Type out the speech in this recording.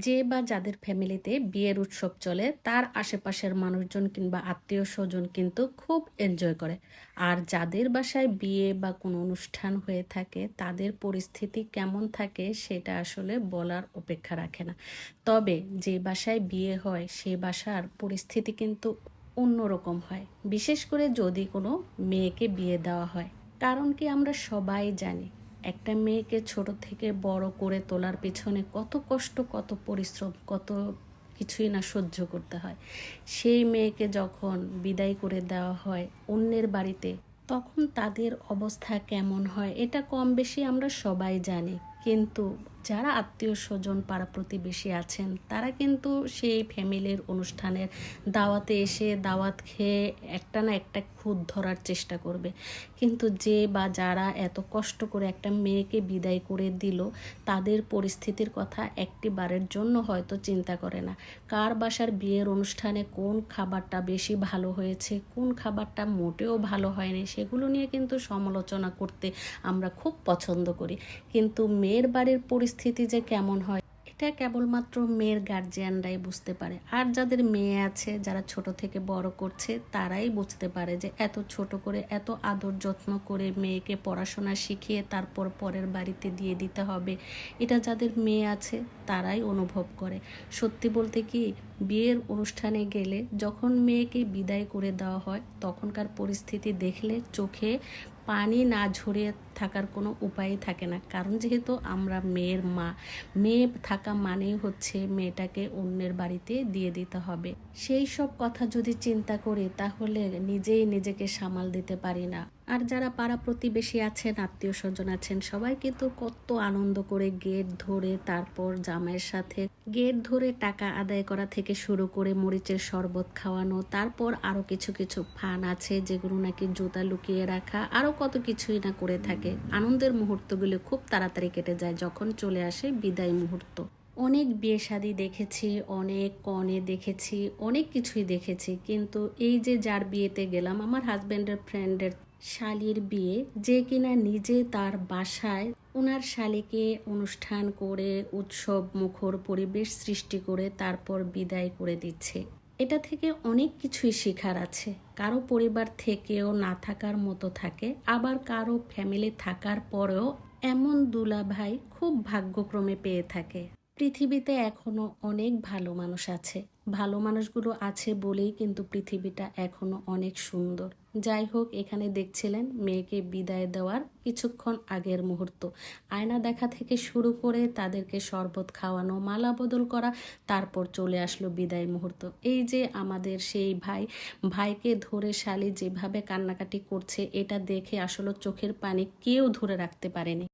যে বা যাদের ফ্যামিলিতে বিয়ের উৎসব চলে তার আশেপাশের মানুষজন কিংবা আত্মীয় স্বজন কিন্তু খুব এনজয় করে। আর যাদের বাসায় বিয়ে বা কোনো অনুষ্ঠান হয়ে থাকে তাদের পরিস্থিতি কেমন থাকে সেটা আসলে বলার অপেক্ষা রাখে না। তবে যে বাসায় বিয়ে হয় সে বাসার পরিস্থিতি কিন্তু অন্যরকম হয়, বিশেষ করে যদি কোনো মেয়েকে বিয়ে দেওয়া হয়। কারণ কি আমরা সবাই জানি একটা মেয়েকে ছোট থেকে বড় করে তোলার পিছনে কত কষ্ট, কত পরিশ্রম, কত কিছুই না সহ্য করতে হয়। সেই মেয়েকে যখন বিদায় করে দেওয়া হয় অন্যের বাড়িতে, তখন তাদের অবস্থা কেমন হয় এটা কম বেশি আমরা সবাই জানি। কিন্তু যারা আত্মীয় স্বজন পাড়া প্রতিবেশী আছেন তারা কিন্তু সেই ফ্যামিলির অনুষ্ঠানের দাওয়াতে এসে দাওয়াত খেয়ে একটা না একটা খুঁত ধরার চেষ্টা করবে। কিন্তু যে বা যারা এত কষ্ট করে একটা মেয়েকে বিদায় করে দিল তাদের পরিস্থিতির কথা একটি বারের জন্য হয়তো চিন্তা করে না। কার বাসার বিয়ের অনুষ্ঠানে কোন খাবারটা বেশি ভালো হয়েছে, কোন খাবারটা মোটেও ভালো হয়নি, সেগুলো নিয়ে কিন্তু সমালোচনা করতে আমরা খুব পছন্দ করি। কিন্তু মেয়ের বাড়ির পরিস্থিতি যে কেমন হয় এটা কেবলমাত্র মেয়ের গার্জিয়ানরাই বুঝতে পারে। আর যাদের মেয়ে আছে, যারা ছোট থেকে বড় করছে, তারাই বুঝতে পারে যে এত ছোট করে এত আদর যত্ন করে মেয়েকে পড়াশোনা শিখিয়ে তারপর পরের বাড়িতে দিয়ে দিতে হবে, এটা যাদের মেয়ে আছে তারাই অনুভব করে। সত্যি বলতে কি, বিয়ের অনুষ্ঠানে গেলে যখন মেয়েকে বিদায় করে দেওয়া হয় তখনকার পরিস্থিতি দেখলে চোখে পানি না ঝরিয়ে থাকার কোনো উপায়ই থাকে না। কারণ যেহেতু আমরা মেয়ের মা, মেয়ে থাকা মানেই হচ্ছে মেয়েটাকে অন্যের বাড়িতে দিয়ে দিতে হবে। সেই সব কথা যদি চিন্তা করি তাহলে নিজেই নিজেকে সামাল দিতে পারি না। আর যারা পাড়া প্রতিবেশী আছেন, আত্মীয় স্বজন আছেন, সবাই কিন্তু কত আনন্দ করে গেট ধরে, তারপর জামাইয়ের সাথে গেট ধরে টাকা আদায় করা থেকে শুরু করে মরিচের শরবত খাওয়ানো, তারপর আরও কিছু কিছু ফান আছে যেগুলো নাকি জুতা লুকিয়ে রাখা, আরও কত কিছুই না করে থাকে। আনন্দের মুহূর্তগুলো খুব তাড়াতাড়ি কেটে যায় যখন চলে আসে বিদায় মুহূর্ত। অনেক বিয়ে শাদী দেখেছি, অনেক কনে দেখেছি, অনেক কিছুই দেখেছি, কিন্তু এই যে যার বিয়েতে গেলাম, আমার হাজব্যান্ডের ফ্রেন্ডের শালির বিয়ে, যে কিনা নিজে তার বাসায় ওনার শালিকে অনুষ্ঠান করে উৎসব মুখর পরিবেশ সৃষ্টি করে তারপর বিদায় করে দিচ্ছে, এটা থেকে অনেক কিছুই শেখার আছে। কারো পরিবার থেকেও না থাকার মতো থাকে, আবার কারো ফ্যামিলি থাকার পরেও এমন দুলাভাই খুব ভাগ্যক্রমে পেয়ে থাকে। পৃথিবীতে এখনো অনেক ভালো মানুষ আছে। ভালো মানুষগুলো আছে বলেই কিন্তু পৃথিবীটা এখনো অনেক সুন্দর। যাই হোক, এখানে দেখছিলেন মেয়েকে বিদায় দেওয়ার কিছুক্ষণ আগের মুহূর্ত। আয়না দেখা থেকে শুরু করে তাদেরকে শরবত খাওয়ানো, মালা বদল করা, তারপর চলে আসলো বিদায় মুহূর্ত। এই যে আমাদের সেই ভাই, ভাইকে ধরে শালি যেভাবে কান্নাকাটি করছে এটা দেখে আসলে চোখের পানি কেউ ধরে রাখতে পারেনি।